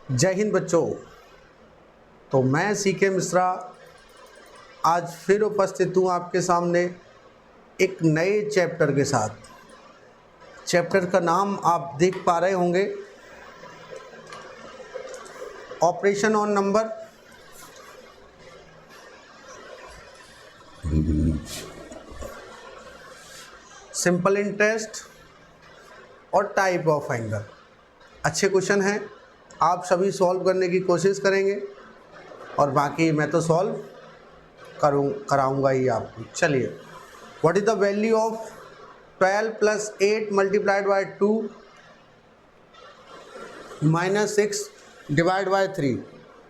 जय हिंद बच्चों। तो मैं सीके मिश्रा आज फिर उपस्थित हूँ आपके सामने एक नए चैप्टर के साथ। चैप्टर का नाम आप देख पा रहे होंगे, operation on number. Simple interest और टाइप ऑफ एंगल। अच्छे क्वेश्चन हैं, आप सभी सॉल्व करने की कोशिश करेंगे और बाकी मैं तो सॉल्व कराऊंगा ही आपको। चलिए, what is the value of 12 plus 8 multiplied by 2 minus 6 divide by 3।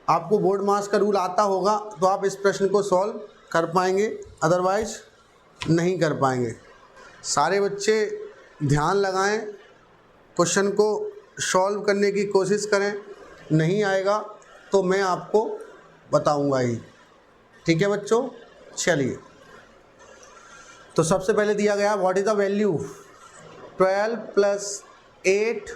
आपको बोर्ड मास का रूल आता होगा तो आप इस प्रश्न को सॉल्व कर पाएंगे, अदरवाइज नहीं कर पाएंगे। सारे बच्चे ध्यान लगाएं, क्वेश्चन को सॉल्व करने की कोशिश करें। नहीं आएगा तो मैं आपको बताऊंगा ही। ठीक है बच्चों, चलिए। तो सबसे पहले दिया गया what is the value 12 plus 8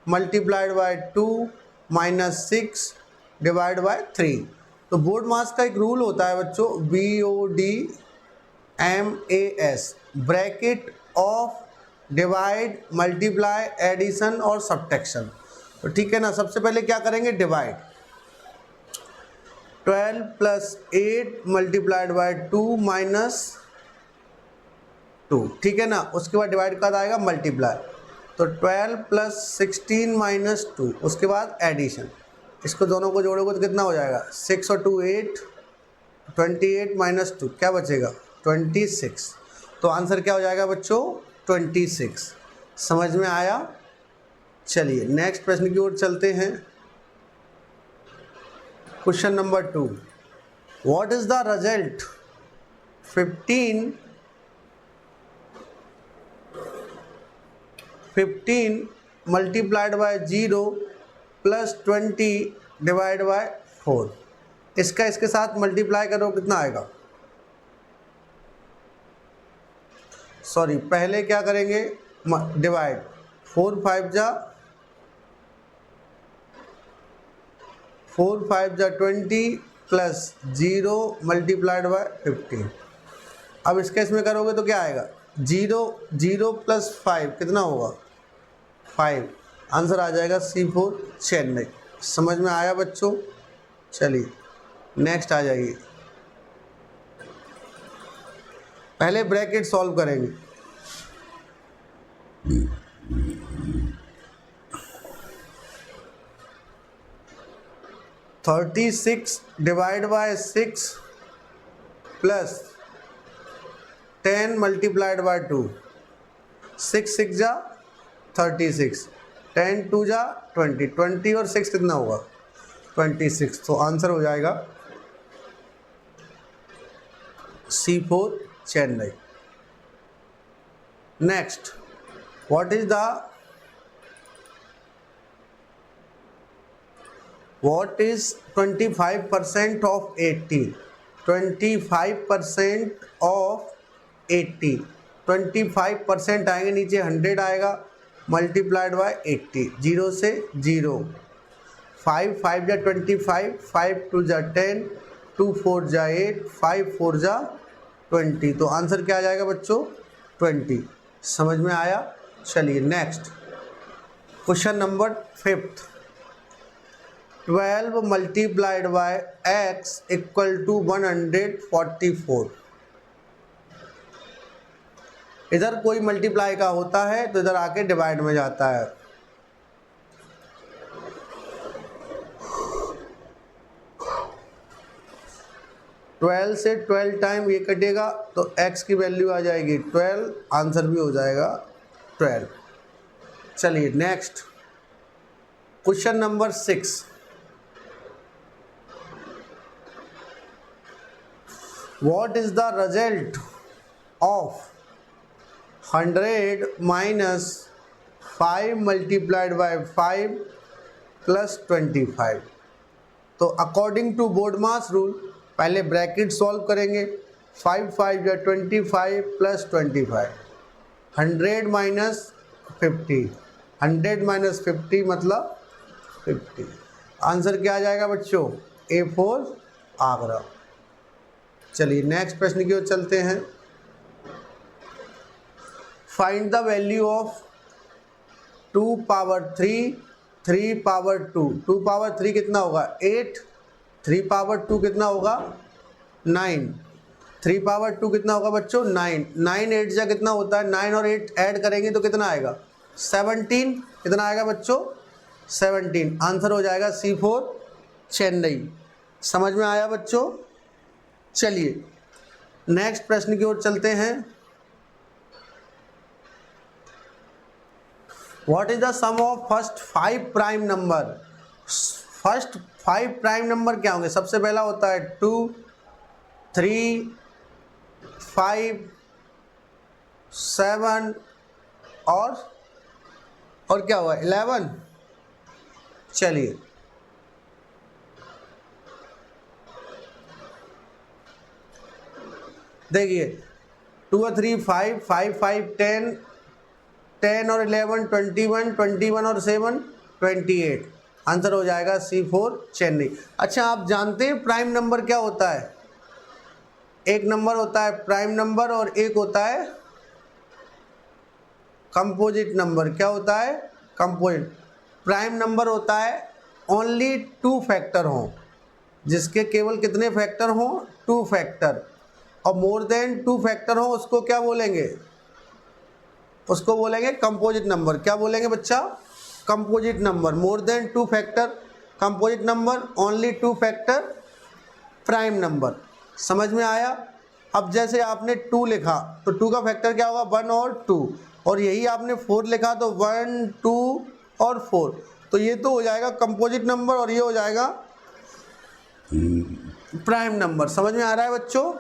multiplied by 2 minus 6 divide by 3। तो बोर्ड मास का एक रूल होता है बच्चों, BODMAS, bracket of divide, multiply, addition और सब्ट्रैक्शन। तो ठीक है ना, सबसे पहले क्या करेंगे, divide. 12 plus 8 multiplied by 2 minus 2, ठीक है ना। उसके बाद डिवाइड का आएगा मल्टीप्लाई, तो 12 प्लस 16 माइनस 2, उसके बाद एडिशन। इसको दोनों को जोड़ोगे तो कितना हो जाएगा, 6 और 2 8, 28 माइनस 2 क्या बचेगा, 26। तो आंसर क्या हो जाएगा बच्चों, 26। समझ में आया। चलिए नेक्स्ट प्रश्न की ओर चलते हैं। Question number 2, what is the result 15 multiplied by 0 plus 20 divide by 4। इसका इसके साथ मल्टीप्लाई करो, कितना आएगा, सॉरी पहले क्या करेंगे, डिवाइड। 4 5 जा 20 प्लस 0 मल्टीप्लाइड बाय 15। अब इसके इसमें करोगे तो क्या आएगा, 0 प्लस 5 कितना होगा, 5। आंसर आ जाएगा C4 चेन्नई। समझ में आया बच्चों। चलिए नेक्स्ट आ जाइए, पहले ब्रैकेट सॉल्व करेंगे। Thirty 36 divide by 6 plus 10 multiplied by 2। 6 6 जा 36, 10 2 जा 20, 20 और 6 कितना होगा, 26। तो आंसर हो जाएगा C4 Chennai. Next, what is 25% of 80। 25% of 80, 25% आएंगे नीचे, 100 आएगा मल्टीप्लाइड बाय 80, 0 से 0। 5 5 जा 25, 5 2 जा 10, 2 4 जा 8, 5 4 जा 20। तो आंसर क्या आ जाएगा बच्चों, 20। समझ में आया। चलिए next, question number 5, 12 multiplied by x equal to 144। इधर कोई मल्टीप्लाई का होता है तो इधर आके डिवाइड में जाता है। ट्वेल्व से 12 टाइम ये कटेगा तो x की वैल्यू आ जाएगी 12, आंसर भी हो जाएगा 12। चलिए next, question number 6, what is the result of 100 minus 5 multiplied by 5 plus 25। तो according to BODMAS rule पहले ब्रैकेट सॉल्व करेंगे। 5 5 या 25 प्लस 25, 100 माइनस 50, 100 माइनस 50 मतलब 50। आंसर क्या आ जाएगा बच्चों? A4 आगरा। चलिए नेक्स्ट प्रश्न की ओर चलते हैं। Find the value of 2 power 3 3 power 2। 2 power 3 कितना होगा? 8। 3 पावर 2 कितना होगा? 9। 3 पावर 2 कितना होगा बच्चों? 9। 9 8 जा कितना होता है? 9 और 8 ऐड करेंगे तो कितना आएगा? 17। कितना आएगा बच्चों? 17। आंसर हो जाएगा C4 चेन्नई। समझ में आया बच्चों? चलिए नेक्स्ट प्रश्न की ओर चलते हैं। What is the sum of first 5 prime number? First 5 prime number क्या होंगे? सबसे पहला होता है 2 3 5 7 और क्या हुआ? 11। चलिए देखिए 2 और 3 5 5 5 10 10 और 11 21 21 और 7 28। आंसर हो जाएगा C4 चेन्नई। अच्छा आप जानते हैं प्राइम नंबर क्या होता है? एक नंबर होता है प्राइम नंबर और एक होता है कंपोजिट नंबर। क्या होता है? कंपोजिट। प्राइम नंबर होता है ओनली 2 फैक्टर हों, जिसके केवल कितने फैक्टर हों? 2 फैक्टर। और मोर देन 2 फैक्टर हों उसको क्या बोलेंगे? उसको बोलेंगे कंपोजिट नंबर। क्या बोलेंगे बच्चा? Composite number. More than 2 factor composite number, only 2 factor prime number. समझ में आया? अब जैसे आपने 2 लिखा तो 2 का फैक्टर क्या होगा? 1 और 2। और यही आपने 4 लिखा तो 1 2 और 4। तो ये तो हो जाएगा कंपोजिट नंबर और ये हो जाएगा प्राइम नंबर। समझ में आ रहा है बच्चों?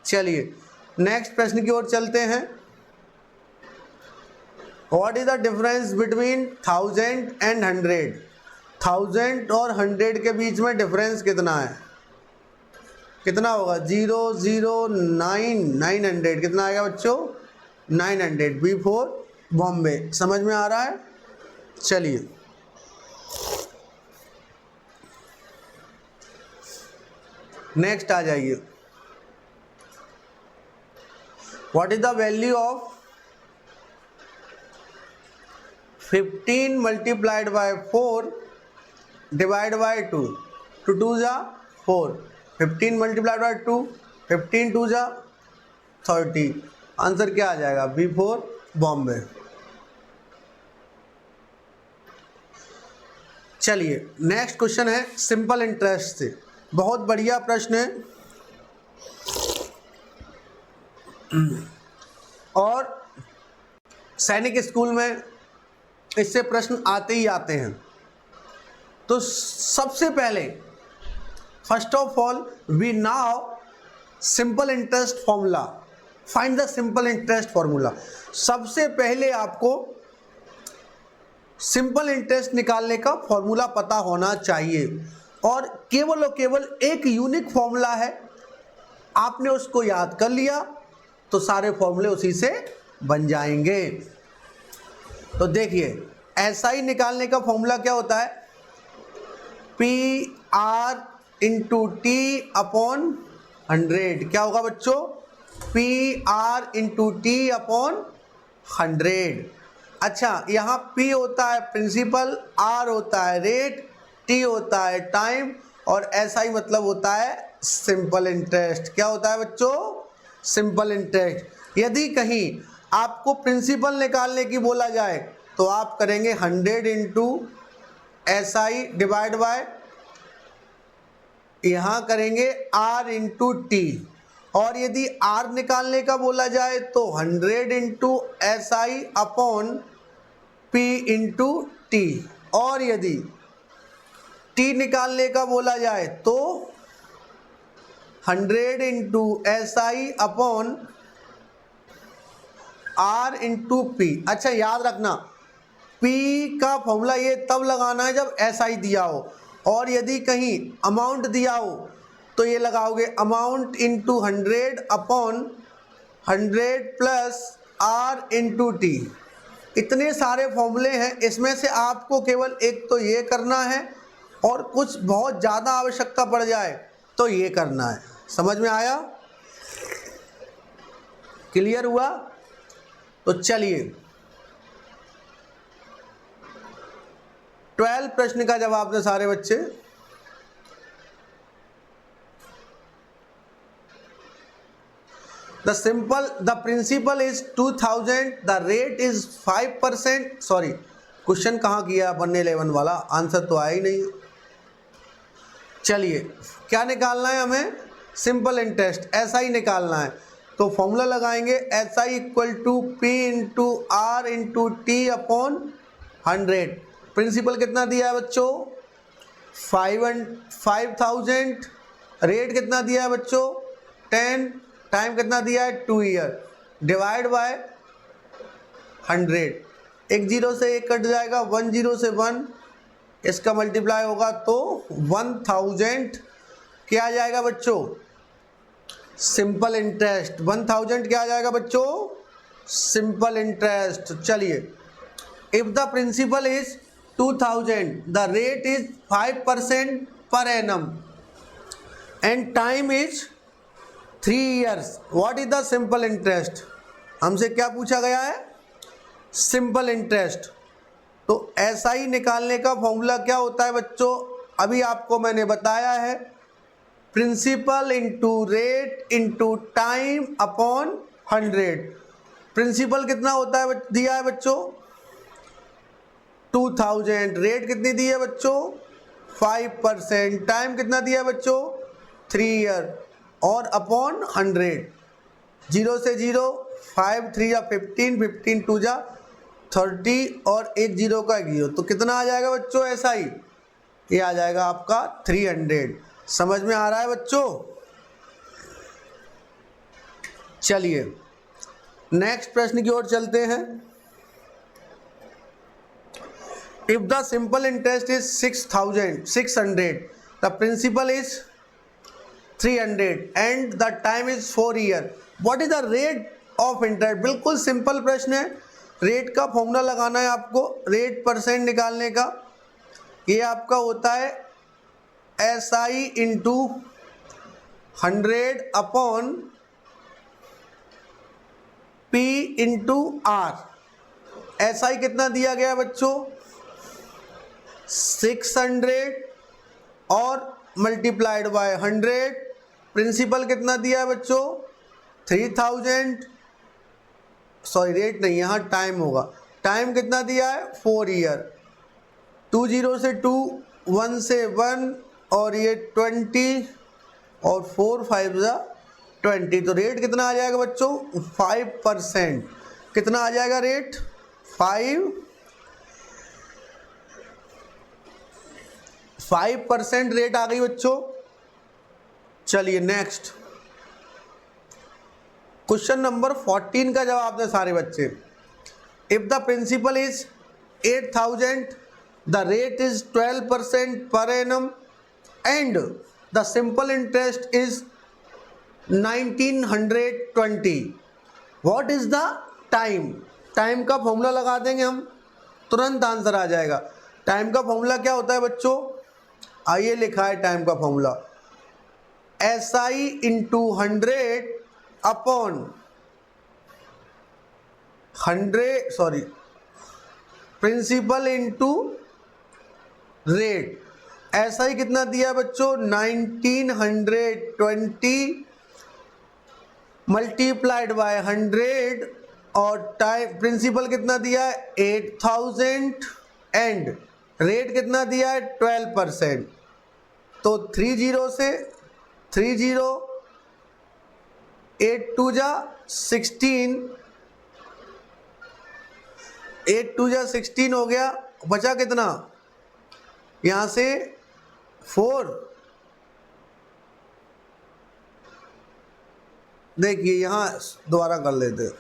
चलिए नेक्स्ट प्रश्न की ओर चलते हैं। What is the difference between 1000 and 100? 1000 और 100 के बीच में डिफरेंस कितना है? कितना होगा? 0 0 9 900। कितना आएगा बच्चों? 900। B4 बॉम्बे। समझ में आ रहा है? चलिए नेक्स्ट आ जाइए। What is the value of 15 multiplied by 4 divide by 2? 2 2 जा 4। 15 मल्टीप्लाइड बाय 2 15 2 जा 30। आंसर क्या आ जाएगा? B4 बॉम्बे। चलिए नेक्स्ट क्वेश्चन है सिंपल इंटरेस्ट से। बहुत बढ़िया प्रश्न है और सैनिक स्कूल में इससे प्रश्न आते ही आते हैं। तो सबसे पहले first of all we now simple interest formula. Find the simple interest formula. सबसे पहले आपको सिंपल इंटरेस्ट निकालने का फॉर्मूला पता होना चाहिए और केवल एक यूनिक फॉर्मूला है। आपने उसको याद कर लिया तो सारे फॉर्मूले उसी से बन जाएंगे। तो देखिए SI निकालने का फॉर्मूला क्या होता है? PR into T upon 100। क्या होगा बच्चों? PR into T upon 100। अच्छा यहाँ P होता है प्रिंसिपल, R होता है रेट, T होता है टाइम और SI मतलब होता है सिंपल इंटरेस्ट। क्या होता है बच्चों? Simple interest. यदि कहीं आपको प्रिंसिपल निकालने की बोला जाए तो आप करेंगे 100 इंटू SI डिवाइड बाय यहाँ करेंगे R इंटू T। और यदि R निकालने का बोला जाए तो 100 into SI upon P into T। और यदि T निकालने का बोला जाए तो 100 into SI upon R into P। अच्छा याद रखना P का फॉर्मूला ये तब लगाना है जब SI दिया हो और यदि कहीं अमाउंट दिया हो तो ये लगाओगे amount into 100 upon 100 plus R into T। इतने सारे फॉर्मूले हैं, इसमें से आपको केवल एक तो ये करना है और कुछ बहुत ज़्यादा आवश्यकता पड़ जाए तो ये करना है। समझ में आया? क्लियर हुआ? तो चलिए 12 प्रश्न का जवाब दें सारे बच्चे। The principal is 2000, the rate is 5%। Sorry, question कहाँ किया अपन ने 11 वाला, आंसर तो आया ही नहीं। चलिए क्या निकालना है हमें? सिंपल इंटरेस्ट, ऐसा ही निकालना है। तो फॉर्मूला लगाएंगे SI equal to P into R into T upon 100। Principal कितना दिया है बच्चों? 5000। रेट कितना दिया है बच्चों? 10। टाइम कितना दिया है? 2 ईयर। Divide by 100। एक जीरो से एक कट जाएगा, 1 0 से 1, इसका मल्टीप्लाई होगा तो 1000 क्या आ जाएगा बच्चों? Simple interest. 1000 क्या आ जाएगा बच्चों? Simple interest. चलिए, if the principal is 2000, the rate is 5% per annum and time is 3 years, what is the simple interest? हमसे क्या पूछा गया है? Simple interest. तो ऐसा ही निकालने का फॉर्मूला क्या होता है बच्चों? अभी आपको मैंने बताया है, principal into rate into time upon 100। Principal कितना होता है दिया है बच्चों? 2000। रेट कितनी दी है बच्चों? 5%। टाइम कितना दिया है बच्चों? 3 ईयर और अपॉन 100। 0 से 0, 5 3 या 15, 15 2 जा 30 और एक जीरो का 1 जीरो, तो कितना आ जाएगा बच्चों? ऐसा ही ये आ जाएगा आपका 300। समझ में आ रहा है बच्चों? चलिए नेक्स्ट प्रश्न की ओर चलते हैं। If the simple interest is 600, the principal is 300 and the time is 4 year, what is the rate of interest? बिल्कुल सिंपल प्रश्न है। रेट का फॉर्मूला लगाना है आपको, रेट परसेंट निकालने का। ये आपका होता है SI into 100 upon P into R। SI कितना दिया गया बच्चों? 600 और मल्टीप्लाइड बाय 100। प्रिंसिपल कितना दिया है बच्चों? 3000। सॉरी, रेट नहीं, यहाँ टाइम होगा। टाइम कितना दिया है? 4 ईयर। 2 0 से 2, 1 से 1 और ये 20 और 4 5 जा 20। तो रेट कितना आ जाएगा बच्चों? 5%। कितना आ जाएगा रेट? 5% रेट आ गई बच्चों। चलिए नेक्स्ट क्वेश्चन नंबर 14 का जवाब दें सारे बच्चे। If the principal is 8000, the rate is 12% per annum and the simple interest is 1920, what is the time? Time का फॉर्मूला लगा देंगे हम, तुरंत आंसर आ जाएगा। टाइम का फॉर्मूला क्या होता है बच्चों? आइए लिखा है टाइम का formula, SI into 100 upon 100, sorry, principal into rate. SI कितना दिया है बच्चों? 1920 मल्टीप्लाइड बाय 100 और टाइम प्रिंसिपल कितना दिया है? 8000 एंड रेट कितना दिया है? 12%। तो 3 0 से 3 0, 8 2 जा 16, 8 2 जा 16 हो गया। बचा कितना? यहाँ से 4। देखिए यहाँ दोबारा कर लेते,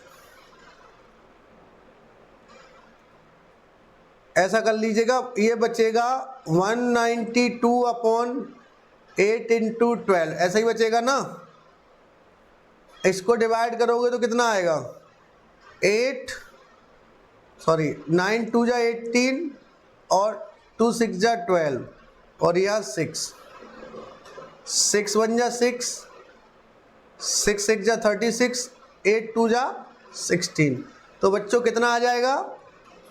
ऐसा कर लीजिएगा। ये बचेगा 192 अपॉन 8 इंटू 12, ऐसा ही बचेगा ना। इसको डिवाइड करोगे तो कितना आएगा? 9 2 जा 18 और 2 6 जा 12। और यह 6, 6 1 जा 6, 6 6 जा 36, 8 2 जा 16। तो बच्चों कितना आ जाएगा?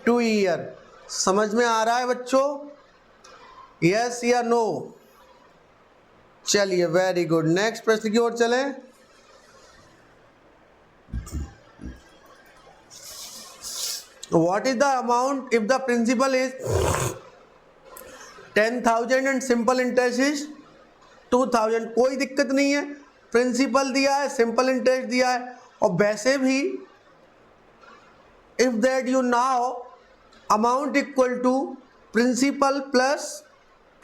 2 ईयर। समझ में आ रहा है बच्चों? यस या नो? चलिए वेरी गुड। नेक्स्ट प्रश्न की ओर चलें। What is the amount if the principal is 10,000 and simple interest is 2,000? कोई दिक्कत नहीं है, प्रिंसिपल दिया है, सिंपल इंटरेस्ट दिया है। और वैसे भी if that you now amount equal to principal plus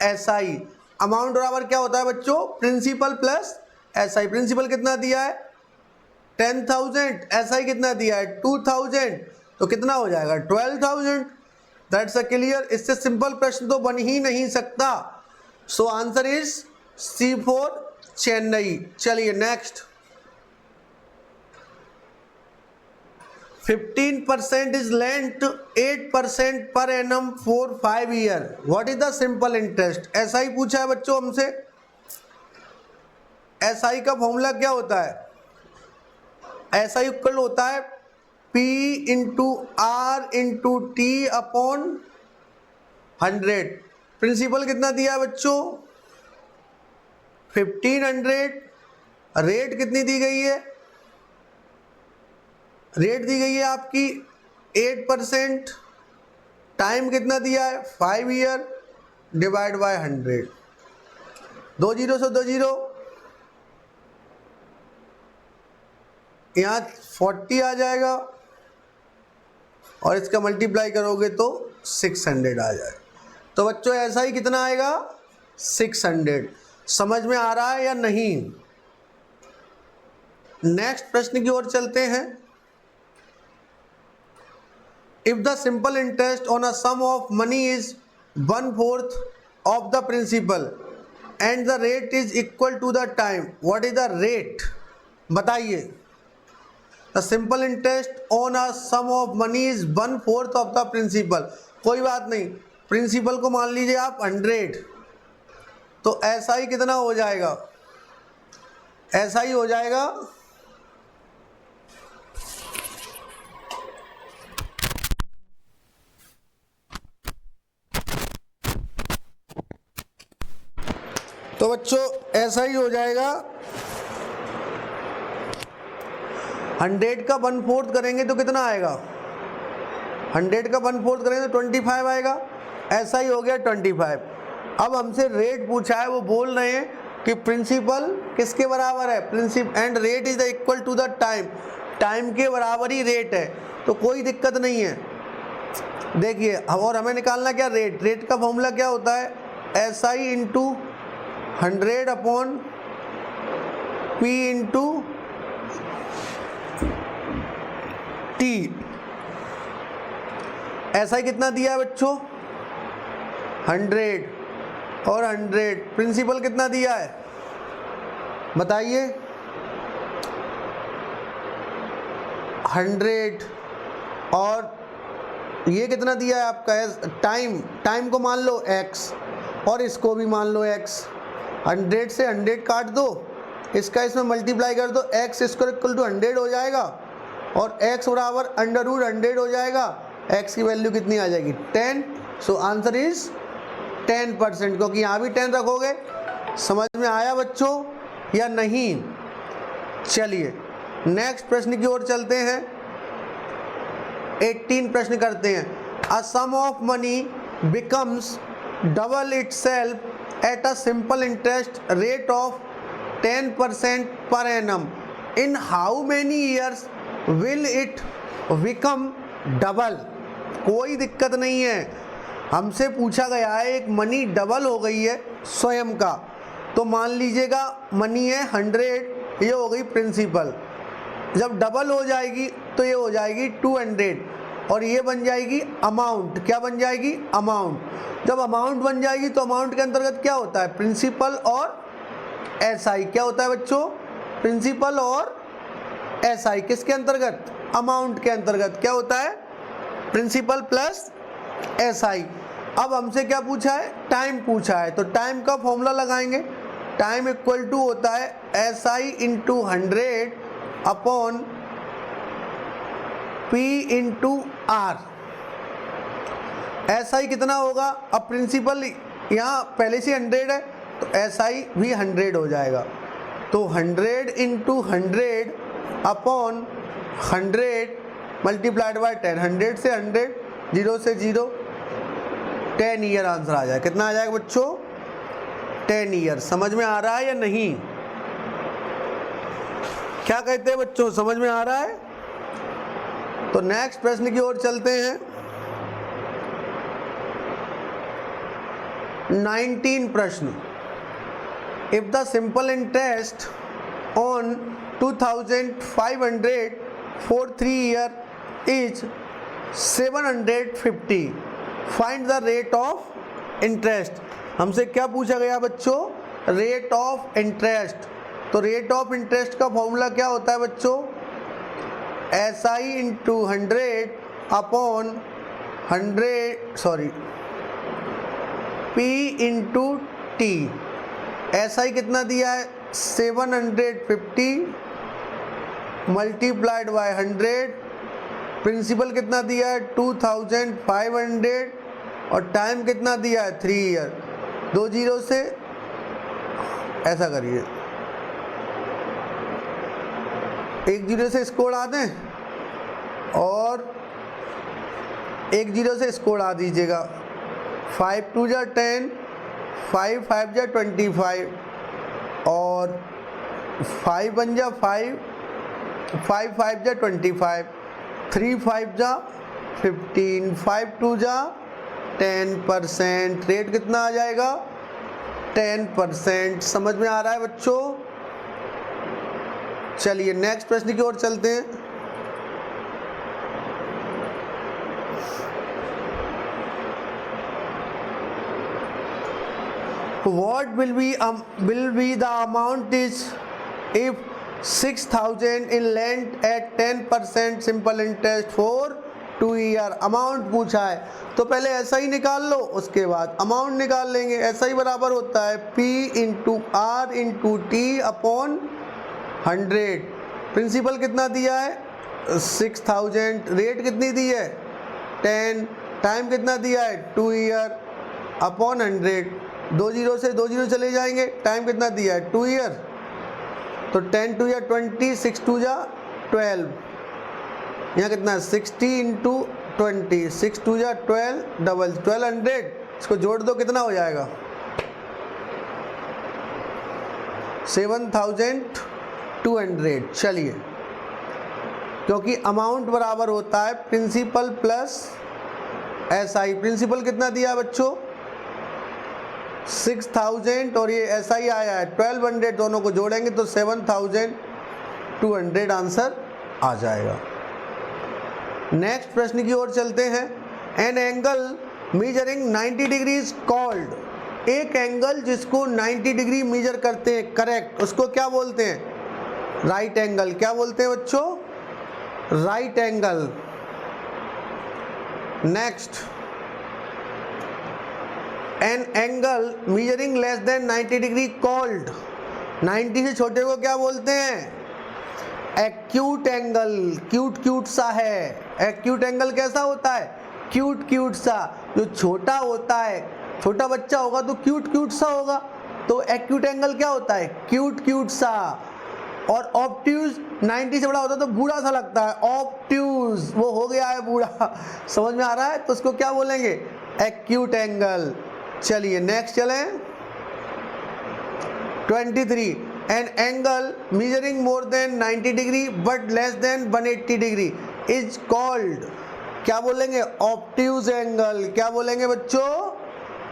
SI। Amount बराबर क्या होता है बच्चों? Principal plus SI। प्रिंसिपल कितना दिया है? 10,000। SI कितना दिया है? 2,000। तो कितना हो जाएगा? 12,000। That's a clear. इससे सिंपल प्रश्न तो बन ही नहीं सकता। So answer is C4 Chennai. चलिए next. 15% is lent 8% per annum for 5 years. What is the simple interest? SI पूछा है बच्चों हमसे। SI का फॉर्मूला क्या होता है? SI इक्वल होता है P into R into T upon 100। Principal कितना दिया है बच्चों? 1500। रेट कितनी दी गई है? रेट दी गई है आपकी 8%। टाइम कितना दिया है? 5 ईयर डिवाइड बाय 100। 2 जीरो से 2 जीरो, यहाँ 40 आ जाएगा और इसका मल्टीप्लाई करोगे तो 600 आ जाएगा। तो बच्चों ऐसा ही कितना आएगा? 600। समझ में आ रहा है या नहीं? नेक्स्ट प्रश्न की ओर चलते हैं। If the simple interest on a sum of money is 1/4 of the principal and the rate is equal to the time, what is the rate? बताइए। The simple interest on a sum of money is 1/4 of the principal. कोई बात नहीं, principal को मान लीजिए आप 100। तो ऐसा ही कितना हो जाएगा? ऐसा ही हो जाएगा तो बच्चों ऐसा ही हो जाएगा। 100 का 1/4 करेंगे तो कितना आएगा? 100 का 1/4 करेंगे तो 25 आएगा। ऐसा ही हो गया 25। अब हमसे रेट पूछा है, वो बोल रहे हैं कि प्रिंसिपल किसके बराबर है? Principal and rate is equal to the time. Time के बराबर ही रेट है, तो कोई दिक्कत नहीं है। देखिए, और हमें निकालना क्या? रेट। रेट का फॉर्मूला क्या होता है? SI into 100 upon P into T। SI कितना दिया है बच्चों? 100 और 100। प्रिंसिपल कितना दिया है बताइए? 100 और ये कितना दिया है आपका? टाइम। टाइम को मान लो x और इसको भी मान लो x। 100 से 100 काट दो, इसका इसमें मल्टीप्लाई कर दो, x स्क्वायर इक्वल टू 100 हो जाएगा और x बराबर √100 हो जाएगा। x की वैल्यू कितनी आ जाएगी? 10। सो आंसर इज 10%, क्योंकि यहाँ भी 10 रखोगे। समझ में आया बच्चों या नहीं? चलिए नेक्स्ट प्रश्न की ओर चलते हैं। 18 प्रश्न करते हैं। A sum of money becomes double itself at a simple interest rate of 10% per annum. In how many years will it become double? कोई दिक्कत नहीं है। हमसे पूछा गया है एक मनी डबल हो गई है स्वयं का, तो मान लीजिएगा मनी है 100, ये हो गई प्रिंसिपल। जब डबल हो जाएगी तो ये हो जाएगी 200 और ये बन जाएगी अमाउंट। क्या बन जाएगी? अमाउंट। जब अमाउंट बन जाएगी तो अमाउंट के अंतर्गत क्या होता है? प्रिंसिपल और SI। क्या होता है बच्चों? प्रिंसिपल और SI। किसके अंतर्गत? अमाउंट के अंतर्गत। क्या होता है? Principal plus SI। अब हमसे क्या पूछा है, टाइम पूछा है, तो टाइम का फॉर्मूला लगाएंगे। टाइम इक्वल टू होता है SI into 100 upon P into R। SI कितना होगा, अब प्रिंसिपल यहाँ पहले से 100 है तो SI भी 100 हो जाएगा, तो 100 इंटू 100 अपॉन 100 मल्टीप्लाइड बाय 10, 100 से 100, 0 से 0, 10 ईयर आंसर आ जाएगा। कितना आ जाएगा बच्चों, 10 ईयर। समझ में आ रहा है या नहीं, क्या कहते हैं बच्चों, समझ में आ रहा है? तो नेक्स्ट प्रश्न की ओर चलते हैं। 19 प्रश्न। If the simple interest on 2500 for 3 year is 750, find the rate of interest. हमसे क्या पूछा गया बच्चों, रेट ऑफ इंटरेस्ट। तो रेट ऑफ इंटरेस्ट का फॉर्मूला क्या होता है बच्चों, SI into 100 upon 100 P into T। SI कितना दिया है 750 मल्टीप्लाइड बाय 100, प्रिंसिपल कितना दिया है 2500 और टाइम कितना दिया है 3 ईयर। 2 जीरो से ऐसा करिए, 1 जीरो से इसको उड़ा दें और 1 जीरो से इसको उड़ा दीजिएगा। 5 2 जा 10, 5 5 जा 25 और 5 1 जा 5, 5 5 जा 25, 3 5 जा 15, 5 2 जा 10%। रेट कितना आ जाएगा 10%। समझ में आ रहा है बच्चों? चलिए नेक्स्ट प्रश्न की ओर चलते हैं। What will be the amount is if 6,000 in lent at 10% simple interest for 2 year. Amount पूछा है तो पहले ऐसा ही निकाल लो, उसके बाद अमाउंट निकाल लेंगे। ऐसा ही बराबर होता है P into R into T upon 100। Principal कितना दिया है 6000, रेट कितनी दी है 10, टाइम कितना दिया है 2 ईयर अपॉन 100। 2 जीरो से 2 जीरो चले जाएंगे, टाइम कितना दिया है 2 ईयर, तो 10 2 या 20, 6 2 जा 12, यहाँ कितना 60 इंटू 20, 6 2 जा 12, डबल 1200, इसको जोड़ दो कितना हो जाएगा 7200। चलिए, क्योंकि अमाउंट बराबर होता है प्रिंसिपल प्लस SI। प्रिंसिपल कितना दिया बच्चों 6000 और ये SI आया है 1200, दोनों को जोड़ेंगे तो 7200 आंसर आ जाएगा। नेक्स्ट प्रश्न की ओर चलते हैं। N angle measuring 90 degree is called. एक एंगल जिसको 90 डिग्री मेजर करते हैं करेक्ट, उसको क्या बोलते हैं राइट एंगल। क्या बोलते हैं बच्चों right angle. Next, N angle measuring less than 90 degree called. 90 से छोटे को क्या बोलते हैं एक्यूट एंगल। क्यूट क्यूट सा है। एक्यूट एंगल कैसा होता है क्यूट क्यूट सा। जो छोटा होता है, छोटा बच्चा होगा तो क्यूट क्यूट सा होगा, तो एक्यूट एंगल क्या होता है क्यूट क्यूट सा। और ऑब्ट्यूज 90 से बड़ा होता है तो बूढ़ा सा लगता है, ऑब्ट्यूज वो हो गया है बूढ़ा। समझ में आ रहा है? तो उसको क्या बोलेंगे एक्यूट एंगल। चलिए नेक्स्ट चलें। 23, N angle measuring more than 90 degree but less than 180 degree is called. क्या बोलेंगे ऑब्ट्यूज एंगल। क्या बोलेंगे बच्चों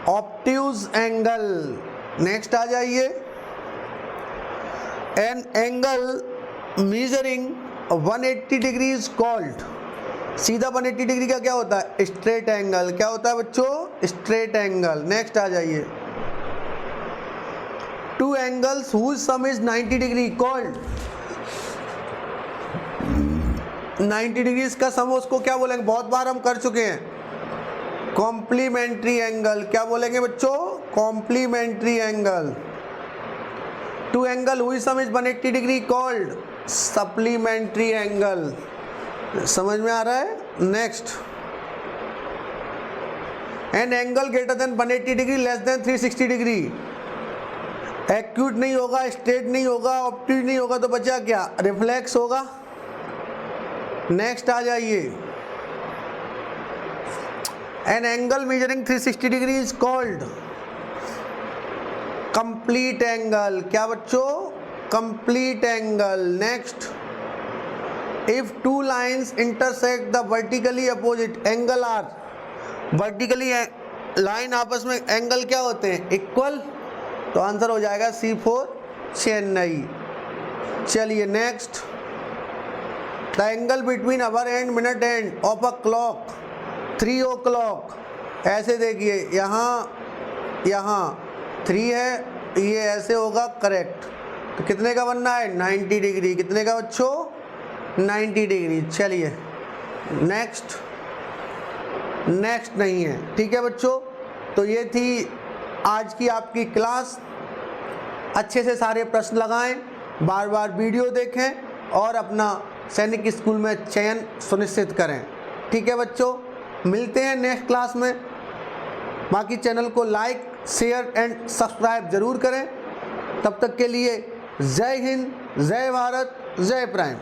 ऑब्ट्यूज एंगल। नेक्स्ट आ जाइए। An angle measuring 180 degree is called. सीधा 180 डिग्री का क्या होता है स्ट्रेट एंगल। क्या होता है बच्चों स्ट्रेट एंगल। नेक्स्ट आ जाइए। Two angles whose sum is 90 degree called. 90 degree का सम उसको क्या बोलेंगे, बहुत बार हम कर चुके हैं कॉम्प्लीमेंट्री एंगल, क्या बोलेंगे बच्चों? Complementary angle. टू एंगल हुई सम is 180 degree called supplementary angle. समझ में आ रहा है? Next, an angle greater than 180 degree less than 360 degree. Acute नहीं होगा, स्ट्रेट नहीं होगा, ऑब्ट्यूज नहीं होगा, तो बचा क्या? रिफ्लेक्स होगा। नेक्स्ट आ जाइए, an angle measuring 360 degree is called complete angle. क्या बच्चों? Complete angle. Next, if two lines intersect the vertically opposite angle are, vertically line आपस में एंगल क्या होते हैं? इक्वल। तो आंसर हो जाएगा C4 चेन्नई। चलिए next, the angle between our and minute end of a clock 3 o'clock। ऐसे देखिए, यहाँ 3 है, ये ऐसे होगा, करेक्ट। तो कितने का बनना है? 90 डिग्री। कितने का बच्चों? 90 डिग्री। चलिए नेक्स्ट, नेक्स्ट नहीं है। ठीक है बच्चों, तो ये थी आज की आपकी क्लास। अच्छे से सारे प्रश्न लगाएं, बार बार वीडियो देखें और अपना सैनिक स्कूल में चयन सुनिश्चित करें। ठीक है बच्चों, मिलते हैं नेक्स्ट क्लास में। बाकी चैनल को लाइक, शेयर एंड सब्सक्राइब ज़रूर करें। तब तक के लिए जय हिंद, जय भारत, जय प्राइम।